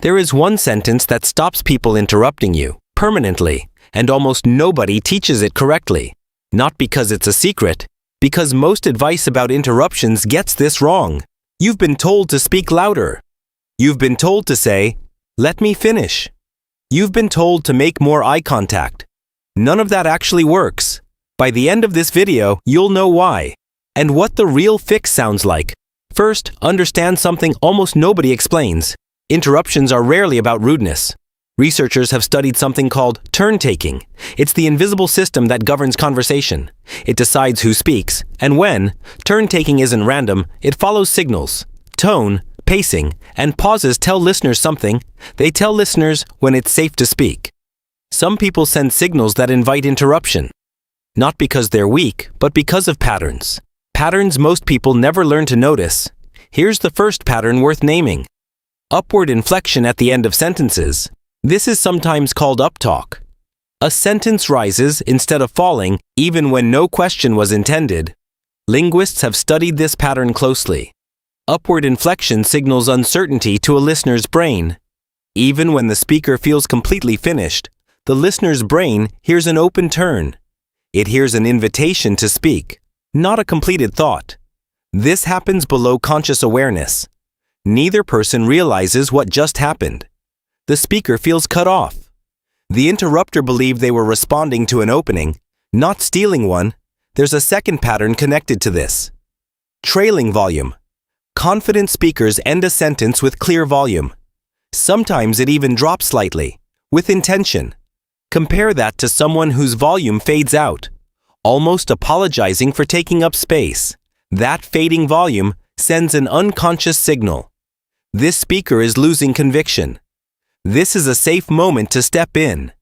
There is one sentence that stops people interrupting you, permanently, and almost nobody teaches it correctly. Not because it's a secret, because most advice about interruptions gets this wrong. You've been told to speak louder. You've been told to say, "Let me finish." You've been told to make more eye contact. None of that actually works. By the end of this video, you'll know why, and what the real fix sounds like. First, understand something almost nobody explains. Interruptions are rarely about rudeness. Researchers have studied something called turn-taking. It's the invisible system that governs conversation. It decides who speaks, and when. Turn-taking isn't random, it follows signals. Tone, pacing, and pauses tell listeners something. They tell listeners when it's safe to speak. Some people send signals that invite interruption. Not because they're weak, but because of patterns. Patterns most people never learn to notice. Here's the first pattern worth naming. Upward inflection at the end of sentences. This is sometimes called uptalk. A sentence rises instead of falling, even when no question was intended. Linguists have studied this pattern closely. Upward inflection signals uncertainty to a listener's brain. Even when the speaker feels completely finished, the listener's brain hears an open turn. It hears an invitation to speak, not a completed thought. This happens below conscious awareness. Neither person realizes what just happened. The speaker feels cut off. The interrupter believed they were responding to an opening, not stealing one. There's a second pattern connected to this. Trailing volume. Confident speakers end a sentence with clear volume. Sometimes it even drops slightly, with intention. Compare that to someone whose volume fades out, almost apologizing for taking up space. That fading volume sends an unconscious signal. This speaker is losing conviction. This is a safe moment to step in.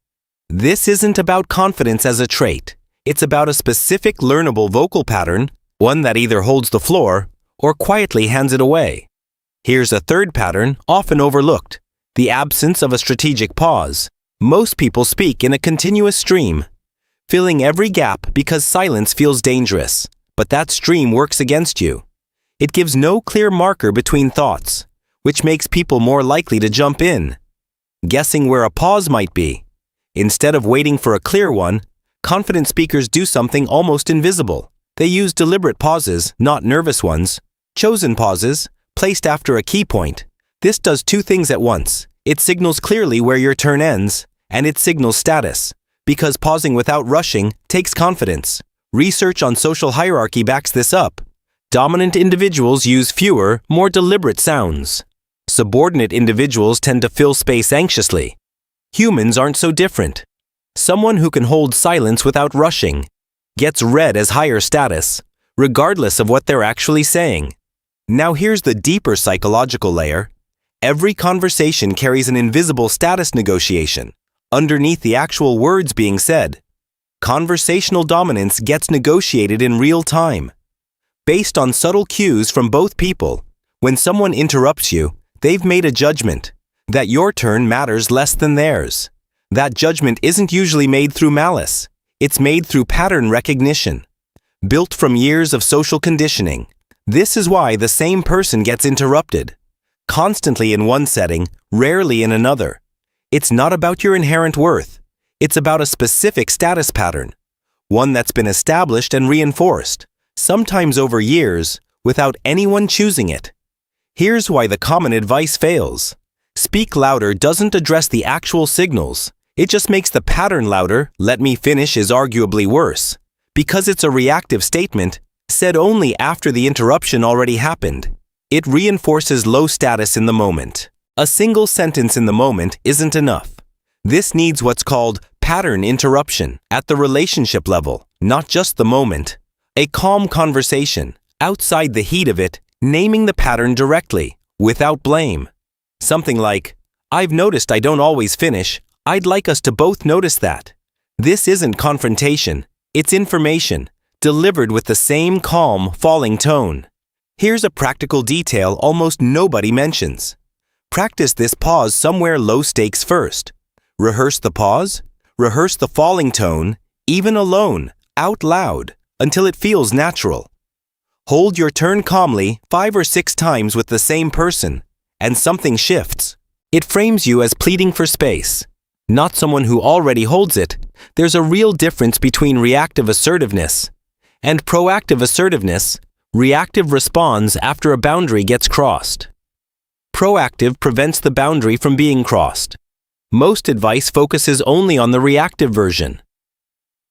This isn't about confidence as a trait. It's about a specific learnable vocal pattern, one that either holds the floor or quietly hands it away. Here's a third pattern, often overlooked: the absence of a strategic pause. Most people speak in a continuous stream, filling every gap because silence feels dangerous, but that stream works against you. It gives no clear marker between thoughts, which makes people more likely to jump in, guessing where a pause might be. Instead of waiting for a clear one, confident speakers do something almost invisible. They use deliberate pauses, not nervous ones, chosen pauses, placed after a key point. This does two things at once. It signals clearly where your turn ends, and it signals status, because pausing without rushing takes confidence. Research on social hierarchy backs this up. Dominant individuals use fewer, more deliberate sounds. Subordinate individuals tend to fill space anxiously. Humans aren't so different. Someone who can hold silence without rushing gets read as higher status, regardless of what they're actually saying. Now here's the deeper psychological layer. Every conversation carries an invisible status negotiation underneath the actual words being said. Conversational dominance gets negotiated in real time, based on subtle cues from both people. When someone interrupts you, they've made a judgment that your turn matters less than theirs. That judgment isn't usually made through malice. It's made through pattern recognition, built from years of social conditioning. This is why the same person gets interrupted, constantly in one setting, rarely in another. It's not about your inherent worth. It's about a specific status pattern, one that's been established and reinforced, sometimes over years, without anyone choosing it. Here's why the common advice fails. Speak louder doesn't address the actual signals. It just makes the pattern louder. Let me finish is arguably worse, because it's a reactive statement said only after the interruption already happened. It reinforces low status in the moment. A single sentence in the moment isn't enough. This needs what's called pattern interruption at the relationship level, not just the moment. A calm conversation, outside the heat of it, naming the pattern directly, without blame. Something like, "I've noticed I don't always finish. I'd like us to both notice that." This isn't confrontation. It's information, delivered with the same calm, falling tone. Here's a practical detail almost nobody mentions. Practice this pause somewhere low stakes first. Rehearse the pause. Rehearse the falling tone, even alone, out loud, until it feels natural. Hold your turn calmly 5 or 6 times with the same person, and something shifts. It frames you as pleading for space, not someone who already holds it. There's a real difference between reactive assertiveness and proactive assertiveness. Reactive responds after a boundary gets crossed. Proactive prevents the boundary from being crossed. Most advice focuses only on the reactive version,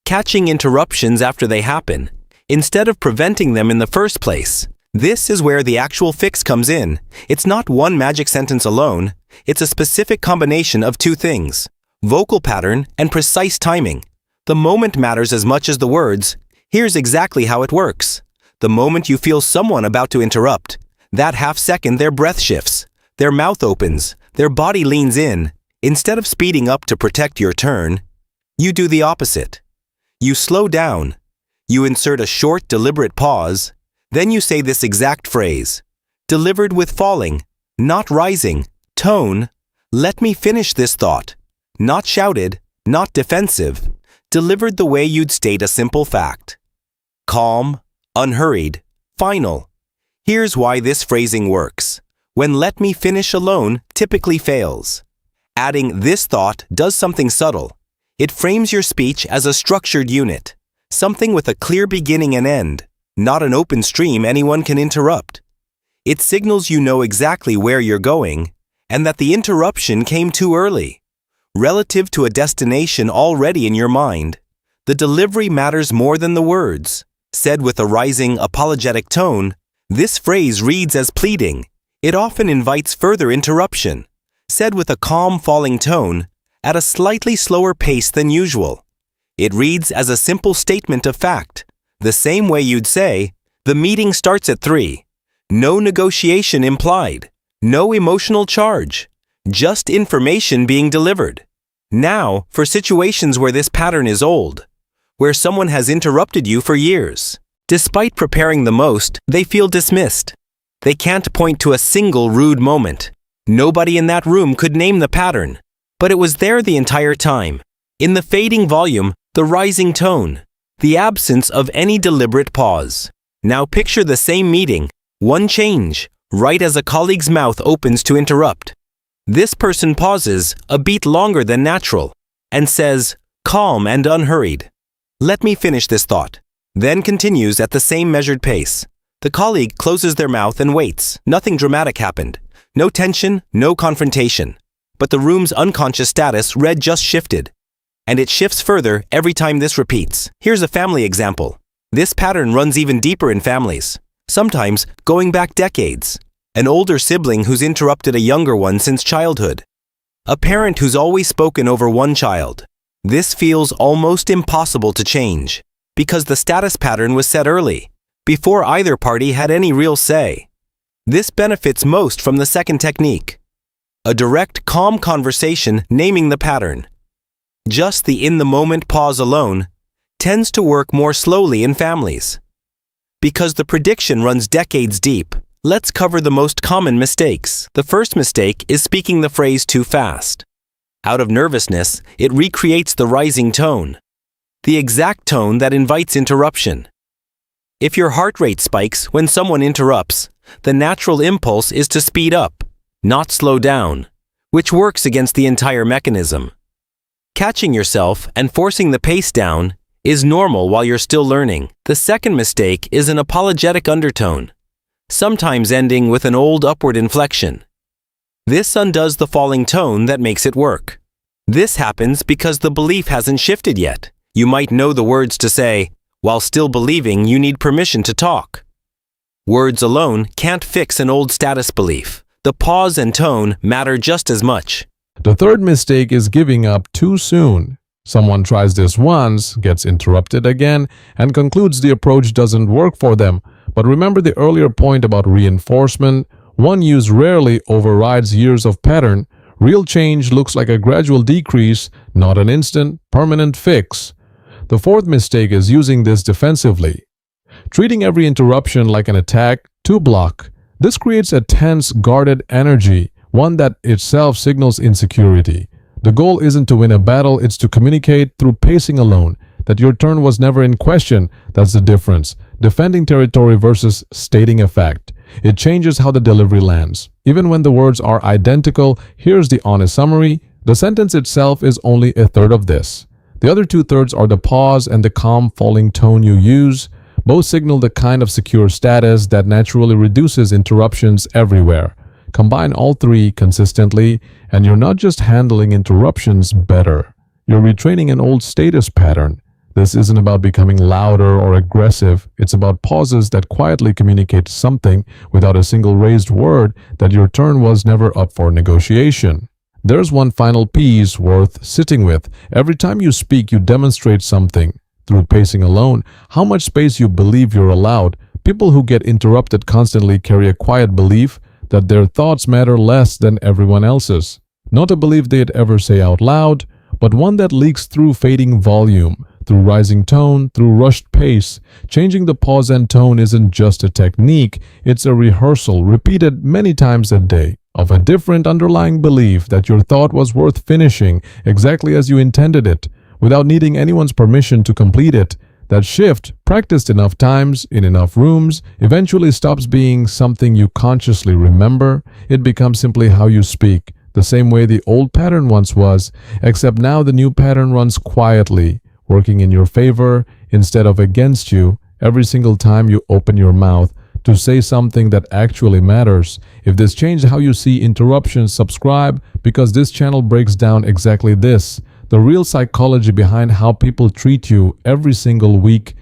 catching interruptions after they happen, instead of preventing them in the first place. This is where the actual fix comes in. It's not one magic sentence alone, it's a specific combination of two things: vocal pattern and precise timing. The moment matters as much as the words. Here's exactly how it works. The moment you feel someone about to interrupt, that half second their breath shifts, their mouth opens, their body leans in. Instead of speeding up to protect your turn, you do the opposite. You slow down. You insert a short, deliberate pause. Then you say this exact phrase, delivered with falling, not rising, tone. Let me finish this thought. Not shouted, not defensive. Delivered the way you'd state a simple fact. Calm, unhurried, final. Here's why this phrasing works. When "let me finish" alone typically fails. Adding "this thought" does something subtle. It frames your speech as a structured unit, something with a clear beginning and end, not an open stream anyone can interrupt. It signals you know exactly where you're going, and that the interruption came too early. Relative to a destination already in your mind, the delivery matters more than the words. Said with a rising, apologetic tone, this phrase reads as pleading. It often invites further interruption. Said with a calm, falling tone, at a slightly slower pace than usual. It reads as a simple statement of fact, the same way you'd say, the meeting starts at 3. No negotiation implied, no emotional charge, just information being delivered. Now, for situations where this pattern is old, where someone has interrupted you for years. Despite preparing the most, they feel dismissed. They can't point to a single rude moment. Nobody in that room could name the pattern, but it was there the entire time. In the fading volume, the rising tone, the absence of any deliberate pause. Now picture the same meeting, one change, right as a colleague's mouth opens to interrupt. This person pauses, a beat longer than natural, and says, calm and unhurried, "Let me finish this thought," then continues at the same measured pace. The colleague closes their mouth and waits. Nothing dramatic happened. No tension, no confrontation. But the room's unconscious status red just shifted. And it shifts further every time this repeats. Here's a family example. This pattern runs even deeper in families, sometimes going back decades. An older sibling who's interrupted a younger one since childhood. A parent who's always spoken over one child. This feels almost impossible to change, because the status pattern was set early, before either party had any real say. This benefits most from the second technique. A direct, calm conversation naming the pattern. Just the in-the-moment pause alone tends to work more slowly in families. Because the prediction runs decades deep, let's cover the most common mistakes. The first mistake is speaking the phrase too fast. Out of nervousness, it recreates the rising tone, the exact tone that invites interruption. If your heart rate spikes when someone interrupts, the natural impulse is to speed up, not slow down, which works against the entire mechanism. Catching yourself and forcing the pace down is normal while you're still learning. The second mistake is an apologetic undertone, sometimes ending with an old upward inflection. This undoes the falling tone that makes it work. This happens because the belief hasn't shifted yet. You might know the words to say, while still believing you need permission to talk. Words alone can't fix an old status belief. The pause and tone matter just as much. The third mistake is giving up too soon. Someone tries this once, gets interrupted again, and concludes the approach doesn't work for them. But remember the earlier point about reinforcement? One use rarely overrides years of pattern. Real change looks like a gradual decrease, not an instant, permanent fix. The fourth mistake is using this defensively. Treating every interruption like an attack to block. This creates a tense, guarded energy, one that itself signals insecurity. The goal isn't to win a battle, it's to communicate through pacing alone that your turn was never in question. That's the difference. Defending territory versus stating a fact. It changes how the delivery lands. Even when the words are identical, here's the honest summary. The sentence itself is only a third of this. The other two-thirds are the pause and the calm falling tone you use. Both signal the kind of secure status that naturally reduces interruptions everywhere. Combine all three consistently, and you're not just handling interruptions better. You're retraining an old status pattern. This isn't about becoming louder or aggressive. It's about pauses that quietly communicate something without a single raised word that your turn was never up for negotiation. There's one final piece worth sitting with. Every time you speak, you demonstrate something. Through pacing alone, how much space you believe you're allowed. People who get interrupted constantly carry a quiet belief that their thoughts matter less than everyone else's. Not a belief they'd ever say out loud, but one that leaks through fading volume, through rising tone, through rushed pace. Changing the pause and tone isn't just a technique, it's a rehearsal repeated many times a day of a different underlying belief that your thought was worth finishing exactly as you intended it, without needing anyone's permission to complete it. That shift, practiced enough times, in enough rooms, eventually stops being something you consciously remember. It becomes simply how you speak, the same way the old pattern once was, except now the new pattern runs quietly, working in your favor instead of against you every single time you open your mouth to say something that actually matters. If this changed how you see interruptions, subscribe, because this channel breaks down exactly this, the real psychology behind how people treat you every single week